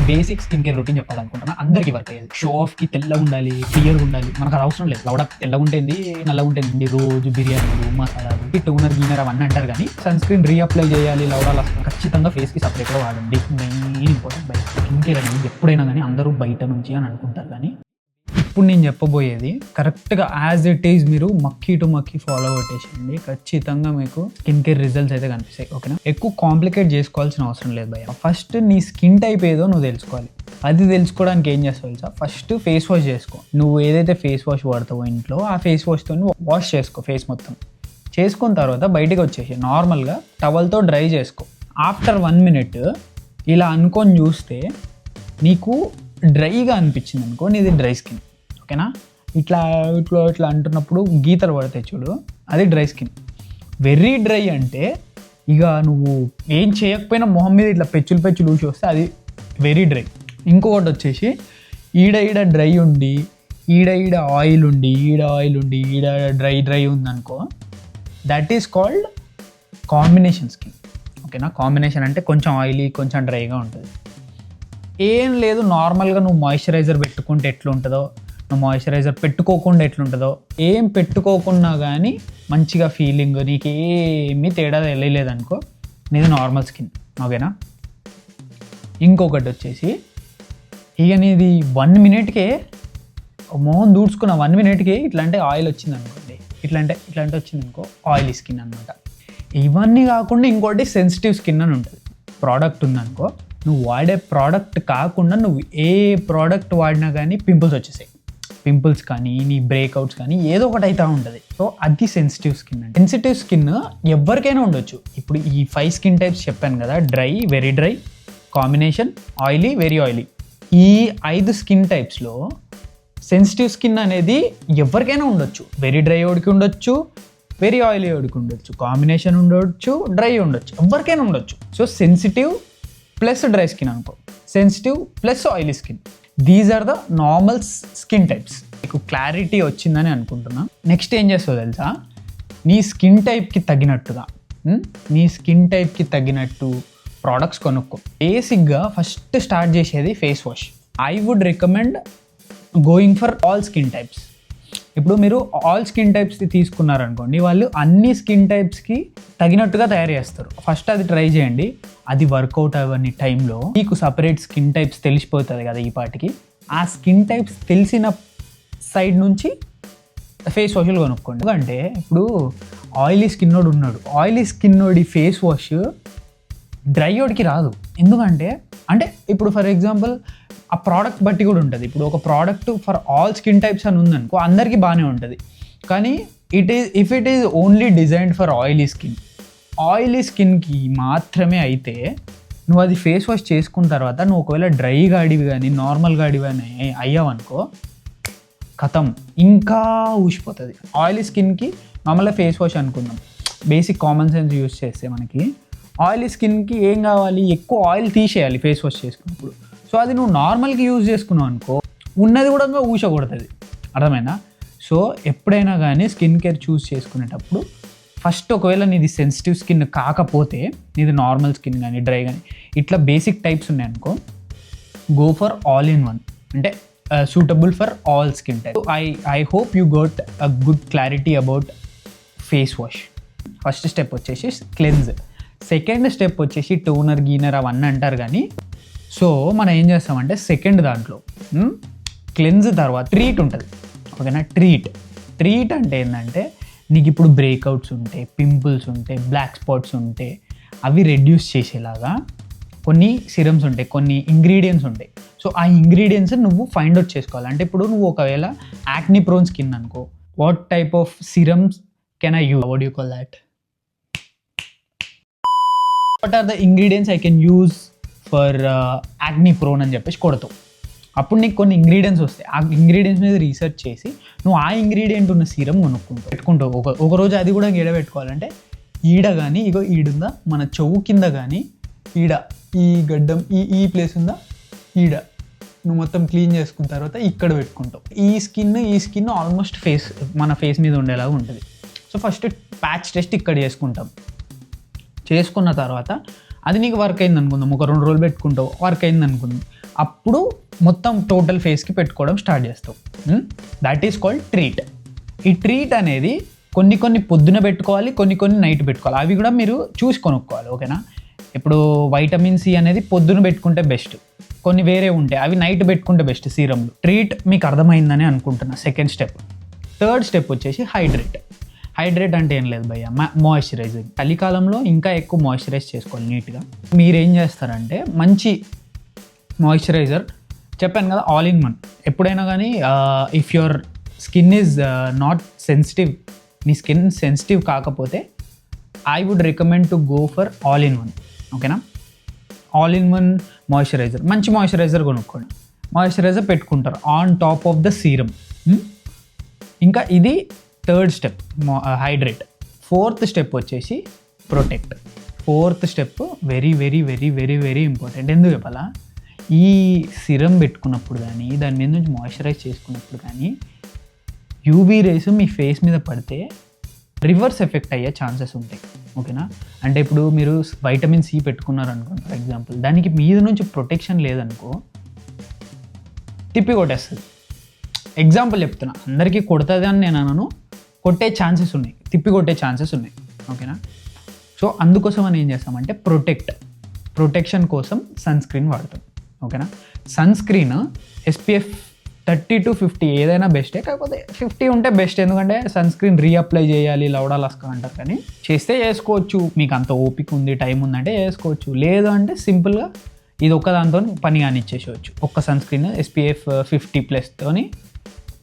Basic skin care routine చెప్పాలనుకుంటున్నా. అందరికీ work అయ్యేది. షో ఆఫ్ కి తెల్లగా ఉండాలి, క్లియర్గా ఉండాలి, మనకు అది అవసరం లేదు. లౌడ తెల్లగా ఉంటుంది, నల్లగా ఉంటుంది, రోజు బిర్యానీలు, మసాలాలు, టోనర్ గీనర్ అవన్నీ అంటారు. కానీ సన్ స్క్రీన్ రీఅప్లై చేయాలి, లౌడాలు ఖచ్చితంగా ఫేస్ కి సపరేట్గా వాడండి. మెయిన్ ఇంపార్టెంట్ బయట స్కిన్ కేర్ అనేది ఎప్పుడైనా కానీ అందరూ బయట నుంచి అని అనుకుంటారు. కానీ ఇప్పుడు నేను చెప్పబోయేది కరెక్ట్గా యాజ్ ఇట్ ఈజ్ మీరు మక్కీ టు మక్కీ ఫాలో కొట్టేసేయండి. ఖచ్చితంగా మీకు స్కిన్ కేర్ రిజల్ట్స్ అయితే కనిపిస్తాయి. ఓకేనా? ఎక్కువ కాంప్లికేట్ చేసుకోవాల్సిన అవసరం లేదు భయ్య. ఫస్ట్ నీ స్కిన్ టైప్ ఏదో నువ్వు తెలుసుకోవాలి. అది తెలుసుకోవడానికి ఏం చేస్తావు తెలుసా? ఫస్ట్ ఫేస్ వాష్ చేసుకో. నువ్వు ఏదైతే ఫేస్ వాష్ వాడతావో ఇంట్లో ఆ ఫేస్ వాష్తో వాష్ చేసుకో ఫేస్ మొత్తం. చేసుకున్న తర్వాత బయటికి వచ్చేసి నార్మల్గా టవల్తో డ్రై చేసుకో. ఆఫ్టర్ 1 minute ఇలా అనుకొని చూస్తే నీకు డ్రైగా అనిపించింది అనుకో, నీది డ్రై స్కిన్. ఓకేనా? ఇట్లా ఇట్లా ఇట్లా అంటున్నప్పుడు గీతలు పడతాయి చూడు, అది డ్రై స్కిన్. వెరీ డ్రై అంటే ఇక నువ్వు ఏం చేయకపోయినా మొహం మీద ఇట్లా పెచ్చులు ఊసి వస్తే అది వెరీ డ్రై. ఇంకొకటి వచ్చేసి ఈడ డ్రై ఉండి ఈడ ఆయిల్ ఉండి ఈడ డ్రై ఉందనుకో, that is called combination skin. ఓకేనా? కాంబినేషన్ అంటే కొంచెం ఆయిలీ కొంచెం డ్రైగా ఉంటుంది. ఏం లేదు, నార్మల్గా నువ్వు మాయిశ్చరైజర్ పెట్టుకుంటే ఎట్లుంటుందో, నువ్వు మాయిశ్చరైజర్ పెట్టుకోకుండా ఎట్లుంటుందో, ఏం పెట్టుకోకుండా కానీ మంచిగా ఫీలింగ్, నీకు ఏమీ తేడా తెలియలేదనుకో, నీది నార్మల్ స్కిన్. ఓకేనా? ఇంకొకటి వచ్చేసి ఇక నీది 1 minuteకే మొహం దూడ్చుకున్న 1 minuteకే ఇట్లాంటి ఆయిల్ వచ్చింది అనుకోండి, ఇట్లాంటి వచ్చింది అనుకో, ఆయిలీ స్కిన్ అనమాట. ఇవన్నీ కాకుండా ఇంకోటి సెన్సిటివ్ స్కిన్ అని ఉంటుంది. ప్రోడక్ట్ ఉందనుకో, నువ్వు వాడే ప్రోడక్ట్ కాకుండా నువ్వు ఏ ప్రోడక్ట్ వాడినా కానీ పింపుల్స్ వచ్చేసాయి. పింపుల్స్ కానీ నీ బ్రేక్అవుట్స్ కానీ ఏదో ఒకటి అవుతూ ఉంటుంది. సో అది సెన్సిటివ్ స్కిన్. అంటే సెన్సిటివ్ స్కిన్ ఎవరికైనా ఉండొచ్చు. ఇప్పుడు ఈ 5 స్కిన్ టైప్స్ చెప్పాను కదా, dry, very dry, combination, oily, very oily. ఈ 5 స్కిన్ టైప్స్లో సెన్సిటివ్ స్కిన్ అనేది ఎవరికైనా ఉండొచ్చు. వెరీ డ్రై వాడికి ఉండొచ్చు, వెరీ ఆయిలీ వాడికి ఉండొచ్చు, కాంబినేషన్ ఉండొచ్చు, డ్రై ఉండొచ్చు, ఎవరికైనా ఉండొచ్చు. So sensitive plus dry skin అనుకో, sensitive plus oily skin, these are the normal skin types. మీకు క్లారిటీ వచ్చిందని అనుకుంటున్నా. నెక్స్ట్ ఏం చేస్తావు తెలుసా? నీ స్కిన్ టైప్కి తగినట్టు ప్రోడక్ట్స్ కొనుక్కో. బేసిక్గా ఫస్ట్ స్టార్ట్ చేసేది face wash. I would recommend going for all skin types. ఇప్పుడు మీరు ఆల్ స్కిన్ టైప్స్ది తీసుకున్నారనుకోండి, వాళ్ళు అన్ని స్కిన్ టైప్స్కి తగినట్టుగా తయారు చేస్తారు. ఫస్ట్ అది ట్రై చేయండి. అది వర్కౌట్ అవ్వని టైంలో మీకు సపరేట్ స్కిన్ టైప్స్ తెలిసిపోతుంది కదా ఈ పాటికి. ఆ స్కిన్ టైప్స్ తెలిసిన సైడ్ నుంచి ఫేస్ వాష్లు కొనుక్కోండి. ఎందుకంటే ఇప్పుడు ఆయిలీ స్కిన్ వాడు ఉన్నాడు, ఆయిలీ స్కిన్ వాడి ఫేస్ వాష్ డ్రై వాడికి రాదు. ఎందుకంటే ఇప్పుడు ఫర్ ఎగ్జాంపుల్ ఆ ప్రోడక్ట్ బట్టి కూడా ఉంటుంది. ఇప్పుడు ఒక product for all skin types అని ఉందనుకో, అందరికీ బాగానే ఉంటుంది. కానీ if it is only designed for oily స్కిన్కి మాత్రమే అయితే, నువ్వు అది ఫేస్ వాష్ చేసుకున్న తర్వాత నువ్వు ఒకవేళ డ్రై గాడివి కానీ నార్మల్ గాడివి కానీ అయ్యావనుకో, కథం, ఇంకా ఊసిపోతుంది. ఆయిలీ స్కిన్కి నార్మల్గా ఫేస్ వాష్ అనుకుందాం, బేసిక్ కామన్ సెన్స్ యూస్ చేస్తే మనకి ఆయిలీ స్కిన్కి ఏం కావాలి, ఎక్కువ ఆయిల్ తీసేయాలి ఫేస్ వాష్ చేసుకున్నప్పుడు. సో అది నువ్వు నార్మల్గా యూజ్ చేసుకున్నావు అనుకో, ఉన్నది కూడా ఊసకూడుతుంది. అర్థమైందా? సో ఎప్పుడైనా కానీ స్కిన్ కేర్ చూస్ చేసుకునేటప్పుడు ఫస్ట్ ఒకవేళ నీది సెన్సిటివ్ స్కిన్ కాకపోతే, నీది నార్మల్ స్కిన్ కానీ డ్రై కానీ ఇట్లా బేసిక్ టైప్స్ ఉన్నాయనుకో, go for all in one, అంటే suitable for all skin type. I hope you got a good clarity about face wash. First step వచ్చేసి క్లెన్స్, సెకండ్ స్టెప్ వచ్చేసి toner గీనర్ అవన్నీ అంటారు. కానీ సో మనం ఏం చేస్తామంటే సెకండ్ దాంట్లో క్లెన్స్ తర్వాత ట్రీట్ ఉంటుంది. ఓకేనా? ట్రీట్ అంటే ఏంటంటే, నీకు ఇప్పుడు బ్రేక్అవుట్స్ ఉంటే, పింపుల్స్ ఉంటే, బ్లాక్ స్పాట్స్ ఉంటే అవి రెడ్యూస్ చేసేలాగా కొన్ని సిరమ్స్ ఉంటాయి, కొన్ని ఇంగ్రీడియంట్స్ ఉంటాయి. సో ఆ ఇంగ్రీడియంట్స్ నువ్వు ఫైండ్ అవుట్ చేసుకోవాలి. అంటే ఇప్పుడు నువ్వు ఒకవేళ యాక్ని ప్రోన్ స్కిన్ అనుకో, what type of serums can I use, what you call that, what are the ingredients I can use for acne prone అని చెప్పేసి కొడతావు. అప్పుడు నీకు కొన్ని ఇంగ్రీడియంట్స్ వస్తాయి. ఆ ఇంగ్రీడియంట్స్ మీద రీసెర్చ్ చేసి నువ్వు ఆ ఇంగ్రీడియంట్ ఉన్న సీరం పెట్టుకుంటావు. ఒక రోజు అది కూడా పెట్టుకోవాలంటే ఈడ కానీ, ఇగో ఈడుందా మన చెవు కింద కానీ, ఈడ ఈ గడ్డం ఈ ప్లేస్ ఉందా, ఈడ నువ్వు మొత్తం క్లీన్ చేసుకున్న తర్వాత ఇక్కడ పెట్టుకుంటావు. ఈ స్కిన్ ఆల్మోస్ట్ మన ఫేస్ మీద ఉండేలాగా ఉంటుంది. సో ఫస్ట్ ప్యాచ్ టెస్ట్ ఇక్కడ చేసుకుంటాం. చేసుకున్న తర్వాత అది నీకు వర్క్ అయింది అనుకుందాం, ఒక 2 రోజులు పెట్టుకుంటావు, వర్క్ అయింది అనుకుందాం, అప్పుడు మొత్తం టోటల్ ఫేస్కి పెట్టుకోవడం స్టార్ట్ చేస్తావు. That is called treat. ఈ ట్రీట్ అనేది కొన్ని పొద్దున పెట్టుకోవాలి, కొన్ని నైట్ పెట్టుకోవాలి. అవి కూడా మీరు చూసి కొనుక్కోవాలి, ఓకేనా. ఇప్పుడు వైటమిన్ సి అనేది పొద్దున పెట్టుకుంటే బెస్ట్, కొన్ని వేరే ఉంటాయి అవి నైట్ పెట్టుకుంటే బెస్ట్ సీరంలు. ట్రీట్ మీకు అర్థమైందని అనుకుంటున్నా. Second step. థర్డ్ స్టెప్ వచ్చేసి హైడ్రేట్. హైడ్రేట్ అంటే ఏం లేదు భయ్య, మాయిశ్చరైజింగ్. చలికాలంలో ఇంకా ఎక్కువ మాయిశ్చరైజ్ చేసుకోవాలి నీట్గా. మీరేం చేస్తారంటే మంచి మాయిశ్చరైజర్, చెప్పాను కదా ఆల్ ఇన్ వన్. ఎప్పుడైనా కానీ if your skin is not sensitive, నీ స్కిన్ సెన్సిటివ్ కాకపోతే I would recommend to go for all in one, ఓకేనా. ఆల్ ఇన్ వన్ మాయిశ్చరైజర్, మంచి మాయిశ్చరైజర్ కొనుక్కోండి. మాయిశ్చరైజర్ పెట్టుకుంటారు on top of the serum. ఇంకా ఇది third step, hydrate. Fourth step వచ్చేసి protect. Fourth step very very very very very important. ఎందుకు చెప్పాలా, ఈ సిరం పెట్టుకున్నప్పుడు కానీ దాని మీద నుంచి మాయిశ్చరైజ్ చేసుకున్నప్పుడు కానీ యూవీ రేస్ మీ ఫేస్ మీద పడితే రివర్స్ ఎఫెక్ట్ అయ్యే ఛాన్సెస్ ఉంటాయి, ఓకేనా. అంటే ఇప్పుడు మీరు వైటమిన్ సి పెట్టుకున్నారనుకోండి ఫర్ ఎగ్జాంపుల్, దానికి మీద నుంచి ప్రొటెక్షన్ లేదనుకో తిప్పి కొట్టేస్తుంది. ఎగ్జాంపుల్ చెప్తున్నా, అందరికీ కొడుతుంది అని నేను అనను, కొట్టే ఛాన్సెస్ ఉన్నాయి, తిప్పి కొట్టే ఛాన్సెస్ ఉన్నాయి, ఓకేనా. సో అందుకోసం అని ఏం చేస్తామంటే ప్రొటెక్షన్ కోసం సన్ స్క్రీన్ వాడతాం, ఓకేనా. సన్ స్క్రీన్ SPF 30 to 50 ఏదైనా బెస్టే, కాకపోతే 50 ఉంటే బెస్ట్. ఎందుకంటే సన్ స్క్రీన్ రీఅప్లై చేయాలి, లౌడా లస్కా అంటారు, కానీ చేస్తే చేసుకోవచ్చు. మీకు అంత ఓపిక ఉంది, టైం ఉందంటే చేసుకోవచ్చు. లేదు అంటే సింపుల్గా ఇది ఒక్క దాంతో పని కానిచ్చేసేవచ్చు. ఒక్క సన్ స్క్రీన్ SPF 50+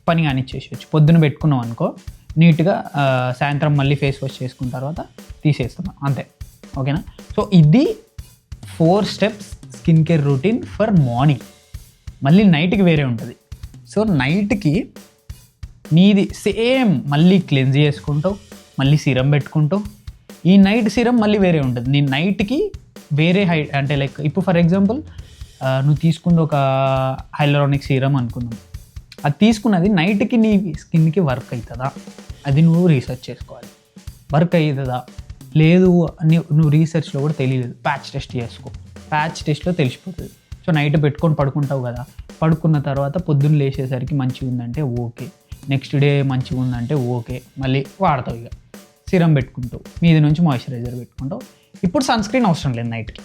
పని కానిచ్చేసేవచ్చు. పొద్దున పెట్టుకున్నాం అనుకో నీట్గా, సాయంత్రం మళ్ళీ ఫేస్ వాష్ చేసుకున్న తర్వాత తీసేస్తున్నాం అంతే, ఓకేనా. సో ఇది 4 steps skin care routine for morning. మళ్ళీ నైట్కి వేరే ఉంటుంది. సో నైట్కి నీది సేమ్ మళ్ళీ క్లెన్స్ చేసుకుంటావు, మళ్ళీ సీరం పెట్టుకుంటావు. ఈ నైట్ సీరం మళ్ళీ వేరే ఉంటుంది. నీ నైట్కి వేరే అంటే లైక్ ఇప్పుడు ఫర్ ఎగ్జాంపుల్ నువ్వు తీసుకుంది ఒక హైలరానిక్ సీరం అనుకుందాం, అది తీసుకున్నది నైట్కి నీ స్కిన్కి వర్క్ అవుతుందా అది నువ్వు రీసెర్చ్ చేసుకోవాలి. వర్క్ అవుతుందా లేదు నువ్వు రీసెర్చ్లో కూడా తెలియలేదు, ప్యాచ్ టెస్ట్ చేసుకో. ప్యాచ్ టెస్ట్లో తెలిసిపోతుంది. సో నైట్ పెట్టుకొని పడుకుంటావు కదా, పడుకున్న తర్వాత పొద్దున్న లేచేసరికి మంచిగా ఉందంటే ఓకే, నెక్స్ట్ డే మంచిగా ఉందంటే ఓకే, మళ్ళీ వాడతావు. ఇక సిరం పెట్టుకుంటావు, మీద నుంచి మాయిశ్చరైజర్ పెట్టుకుంటావు. ఇప్పుడు సన్ స్క్రీన్ అవసరం లేదు నైట్కి,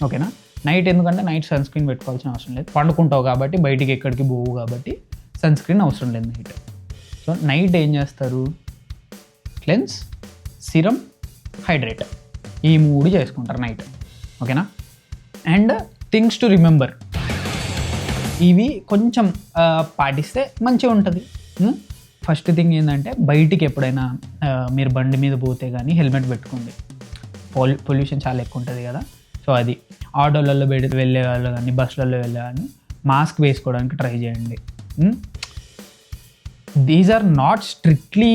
ఓకేనా. నైట్ ఎందుకంటే నైట్ సన్ స్క్రీన్ పెట్టుకోవాల్సిన అవసరం లేదు, పండుకుంటావు కాబట్టి, బయటికి ఎక్కడికి పోవు కాబట్టి సన్ స్క్రీన్ అవసరం లేదు నైట్. సో నైట్ ఏం చేస్తారు, క్లెన్స్, సిరం, హైడ్రేట్, ఈ 3 చేసుకుంటారు నైట్, ఓకేనా. అండ్ థింగ్స్ టు రిమెంబర్, ఇవి కొంచెం పాటిస్తే మంచిగా ఉంటుంది. ఫస్ట్ థింగ్ ఏంటంటే బయటికి ఎప్పుడైనా మీరు బండి మీద పోతే కానీ హెల్మెట్ పెట్టుకోండి. పొల్యూషన్ చాలా ఎక్కువ ఉంటుంది కదా. సో అది ఆటోలలో వెళ్ళే వాళ్ళు కానీ బస్సులలో వెళ్ళే కానీ మాస్క్ వేసుకోవడానికి ట్రై చేయండి. దీస్ ఆర్ నాట్ స్ట్రిక్ట్లీ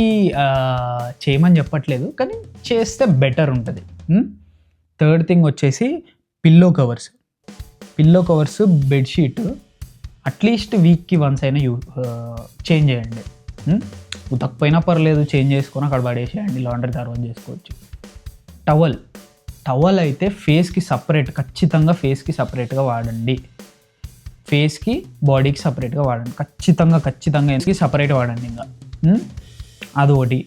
చేయమని చెప్పట్లేదు, కానీ చేస్తే బెటర్ ఉంటుంది. థర్డ్ థింగ్ వచ్చేసి పిల్లో కవర్స్. బెడ్షీట్ అట్లీస్ట్ వీక్కి వన్స్ అయినా చేంజ్ చేయండి. ఉతకపోయినా పర్లేదు, చేంజ్ చేసుకొని అక్కడ పడేసేయండి, లాండ్రీ తర్వాత చేసుకోవచ్చు. టవల్ అయితే ఫేస్కి సపరేట్, ఖచ్చితంగా ఫేస్కి సపరేట్గా వాడండి. ఫేస్కి బాడీకి సపరేట్గా వాడండి, ఖచ్చితంగా ఫేస్కి సపరేట్ వాడండి. ఇంకా అదొకటి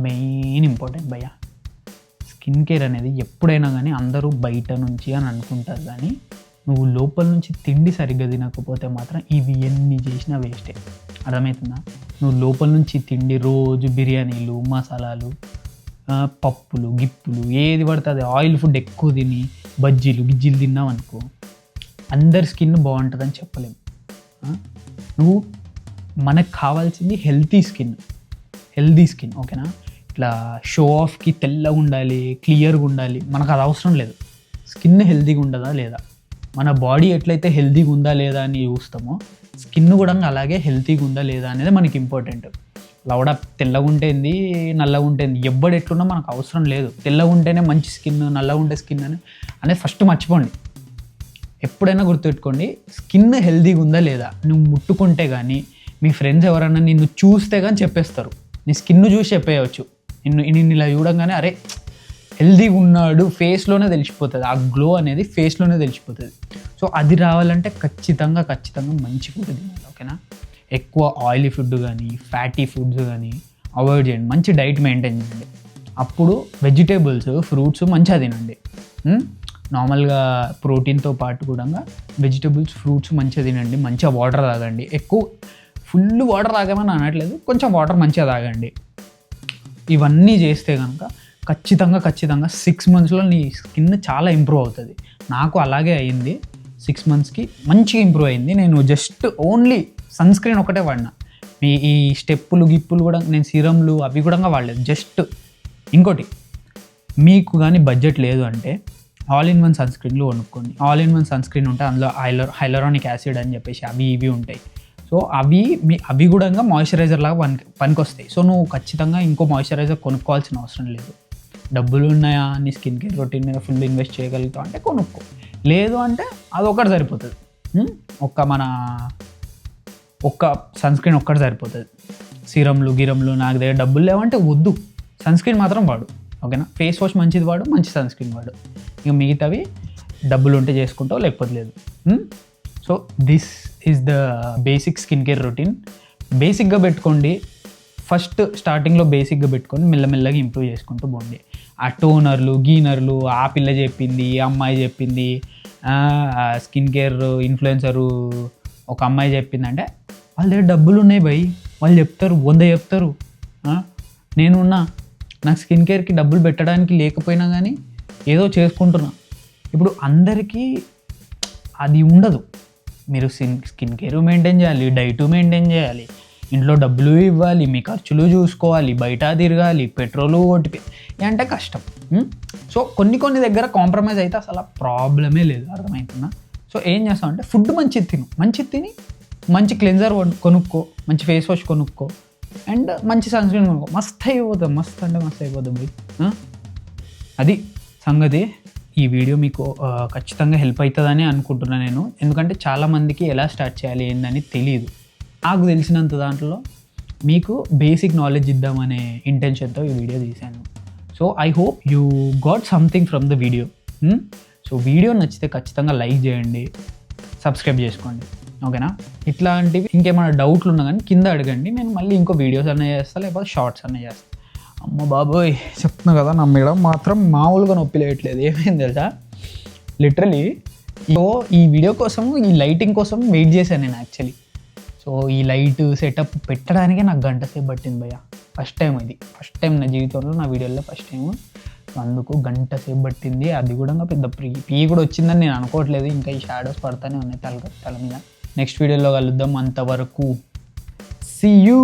మెయిన్ ఇంపార్టెంట్ భయ్య. స్కిన్ కేర్ అనేది ఎప్పుడైనా కానీ అందరూ బయట నుంచి అని అనుకుంటారు, కానీ నువ్వు లోపల నుంచి తిండి సరిగ్గా తినకపోతే మాత్రం ఇవి ఎన్ని చేసినా వేస్టే. అర్థమవుతుందా? నువ్వు లోపల నుంచి తిండి రోజు బిర్యానీలు, మసాలాలు, పప్పులు, గిప్పులు ఏది పడుతుంది ఆయిల్ ఫుడ్ ఎక్కువ తిని బజ్జీలు గిజ్జీలు తిన్నావు అనుకో, అందరి స్కిన్ బాగుంటుందని చెప్పలేము. నువ్వు మనకు కావాల్సింది హెల్తీ స్కిన్, ఓకేనా. ఇట్లా షో ఆఫ్కి తెల్లగా ఉండాలి, క్లియర్గా ఉండాలి, మనకు అది అవసరం లేదు. స్కిన్ హెల్తీగా ఉండదా లేదా, మన బాడీ ఎట్లయితే హెల్తీగా ఉందా లేదా అని చూస్తామో స్కిన్ కూడా అలాగే హెల్తీగా ఉందా లేదా అనేది మనకి ఇంపార్టెంట్. లౌడా తెల్లగా ఉంటేంది, నల్లగా ఉంటేంది, ఎవ్వడు ఎట్లున్నా మనకు అవసరం లేదు. తెల్లగా ఉంటేనే మంచి స్కిన్, నల్లగా ఉంటే స్కిన్ అనేది ఫస్ట్ మర్చిపోండి. ఎప్పుడైనా గుర్తుపెట్టుకోండి, స్కిన్ హెల్తీగా ఉందా లేదా నువ్వు ముట్టుకుంటే కానీ, మీ ఫ్రెండ్స్ ఎవరైనా నిన్ను చూస్తే కానీ చెప్పేస్తారు. నీ స్కిన్ చూసి చెప్పేయచ్చు. నిన్ను ఇలా చూడంగానే అరే హెల్దీగా ఉన్నాడు ఫేస్లోనే తెలిసిపోతుంది, ఆ గ్లో అనేది ఫేస్లోనే తెలిసిపోతుంది. సో అది రావాలంటే ఖచ్చితంగా మంచి ఫుడ్ తినాలి, ఓకేనా. ఎక్కువ ఆయిలీ ఫుడ్ కానీ ఫ్యాటీ ఫుడ్స్ కానీ అవాయిడ్ చేయండి, మంచి డైట్ మెయింటైన్ చేయండి. అప్పుడు వెజిటేబుల్స్ ఫ్రూట్స్ మంచిగా తినండి. నార్మల్గా ప్రోటీన్తో పాటు కూడా వెజిటేబుల్స్ ఫ్రూట్స్ మంచిగా తినండి, మంచిగా వాటర్ తాగండి. ఎక్కువ ఫుల్ వాటర్ తాగామని అనట్లేదు, కొంచెం వాటర్ మంచిగా తాగండి. ఇవన్నీ చేస్తే కనుక ఖచ్చితంగా 6 monthsలో నీ స్కిన్ చాలా ఇంప్రూవ్ అవుతుంది. నాకు అలాగే అయింది, 6 monthsకి మంచిగా ఇంప్రూవ్ అయింది. నేను జస్ట్ ఓన్లీ సన్ స్క్రీన్ ఒకటే వాడినా, మీ ఈ స్టెప్పులు గిప్పులు కూడా నేను సీరమ్లు అవి కూడా వాడలేదు. జస్ట్ ఇంకోటి, మీకు కానీ బడ్జెట్ లేదు అంటే ఆల్ ఇన్ వన్ సన్ స్క్రీన్లు కొనుక్కోండి. All in one sunscreen ఉంటే అందులో హైలరానిక్ యాసిడ్ అని చెప్పేసి అవి ఇవి ఉంటాయి. సో అవి కూడా మాయిశ్చరైజర్ లాగా పనికొస్తాయి. సో నువ్వు ఖచ్చితంగా ఇంకో మాయిశ్చరైజర్ కొనుక్కోవాల్సిన అవసరం లేదు. డబ్బులు ఉన్నాయా, నీ స్కిన్ కేర్ రొటీన్ మీద ఫుల్ ఇన్వెస్ట్ చేయగలుగుతావు అంటే కొనుక్కో, లేదు అంటే అదొకటి సరిపోతుంది. ఒక్క సన్ స్క్రీన్ ఒక్కటి సరిపోతుంది. సీరమ్లు గిరమ్లు నాకు దగ్గర డబ్బులు లేవంటే వద్దు, సన్ స్క్రీన్ మాత్రం వాడు, ఓకేనా. ఫేస్ వాష్ మంచిది వాడు, మంచి సన్ స్క్రీన్ వాడు. ఇక మిగతావి డబ్బులు ఉంటే చేసుకుంటావు, లేకపోతే లేదు. So this is the basic skin care routine. బేసిక్గా పెట్టుకోండి, ఫస్ట్ స్టార్టింగ్లో బేసిక్గా పెట్టుకొని మెల్లమెల్లగా ఇంప్రూవ్ చేసుకుంటూ పోండి. ఆ టోనర్లు గీనర్లు ఆ పిల్ల చెప్పింది, ఈ అమ్మాయి చెప్పింది, స్కిన్ కేర్ ఇన్ఫ్లుయెన్సరు ఒక అమ్మాయి చెప్పిందంటే వాళ్ళ దగ్గర డబ్బులు ఉన్నాయి భయ్, వాళ్ళు చెప్తారు 100 చెప్తారు. నేనున్నా, నాకు స్కిన్ కేర్కి డబ్బులు పెట్టడానికి లేకపోయినా కానీ ఏదో చేసుకుంటున్నా. ఇప్పుడు అందరికీ అది ఉండదు. మీరు స్కిన్ కేర్ మెయింటైన్ చేయాలి, డైట్ మెయింటైన్ చేయాలి, ఇంట్లో డబ్బులు ఇవ్వాలి, మీ ఖర్చులు చూసుకోవాలి, బయట తిరగాలి, పెట్రోలు ఓటిపి అంటే కష్టం. సో కొన్ని దగ్గర కాంప్రమైజ్ అయితే అసలు ప్రాబ్లమే లేదు, అర్థమవుతుందా. సో ఏం చేస్తామంటే ఫుడ్ మంచిది తిని మంచి క్లెన్జర్ కొనుక్కో, మంచి ఫేస్ వాష్ కొనుక్కో, అండ్ మంచి సన్ స్క్రీన్ కొనుక్కో. మస్తు అయిపోతుంది భయ్. అది సంగతి. ఈ వీడియో మీకు ఖచ్చితంగా హెల్ప్ అవుతుందని అనుకుంటున్నాను నేను, ఎందుకంటే చాలామందికి ఎలా స్టార్ట్ చేయాలి ఏందని తెలియదు. నాకు తెలిసినంత దాంట్లో మీకు బేసిక్ నాలెడ్జ్ ఇద్దామనే ఇంటెన్షన్తో ఈ వీడియో తీశాను. So I hope you got something from the video. So video నచ్చితే ఖచ్చితంగా లైక్ చేయండి, సబ్స్క్రైబ్ చేసుకోండి, ఓకేనా. ఇట్లాంటివి ఇంకేమైనా డౌట్లు ఉన్నా కానీ కింద అడగండి, నేను మళ్ళీ ఇంకో వీడియోస్ అన్నీ చేస్తాను, లేకపోతే షార్ట్స్ అన్నీ చేస్తాను. అమ్మ బాబోయ్ చెప్తున్నా కదా, నా మేడం మాత్రం మామూలుగా నొప్పి లేయట్లేదు. ఏమైంది తెలుసా, లిటరలీ ఈ వీడియో కోసం, ఈ లైటింగ్ కోసం వెయిట్ చేశాను నేను యాక్చువల్లీ. సో ఈ లైట్ సెటప్ పెట్టడానికే నాకు గంట సేపు పట్టింది భయ్య. ఫస్ట్ టైం నా జీవితంలో, నా వీడియోలో ఫస్ట్ టైం. అందుకు గంట సేపు పట్టింది. అది కూడా పెద్ద పీ కూడా వచ్చిందని నేను అనుకోవట్లేదు. ఇంకా ఈ షాడోస్ పడతానే ఉన్నాయి తల మీద. నెక్స్ట్ వీడియోలో కలుద్దాం. అంతవరకు సీ యూ.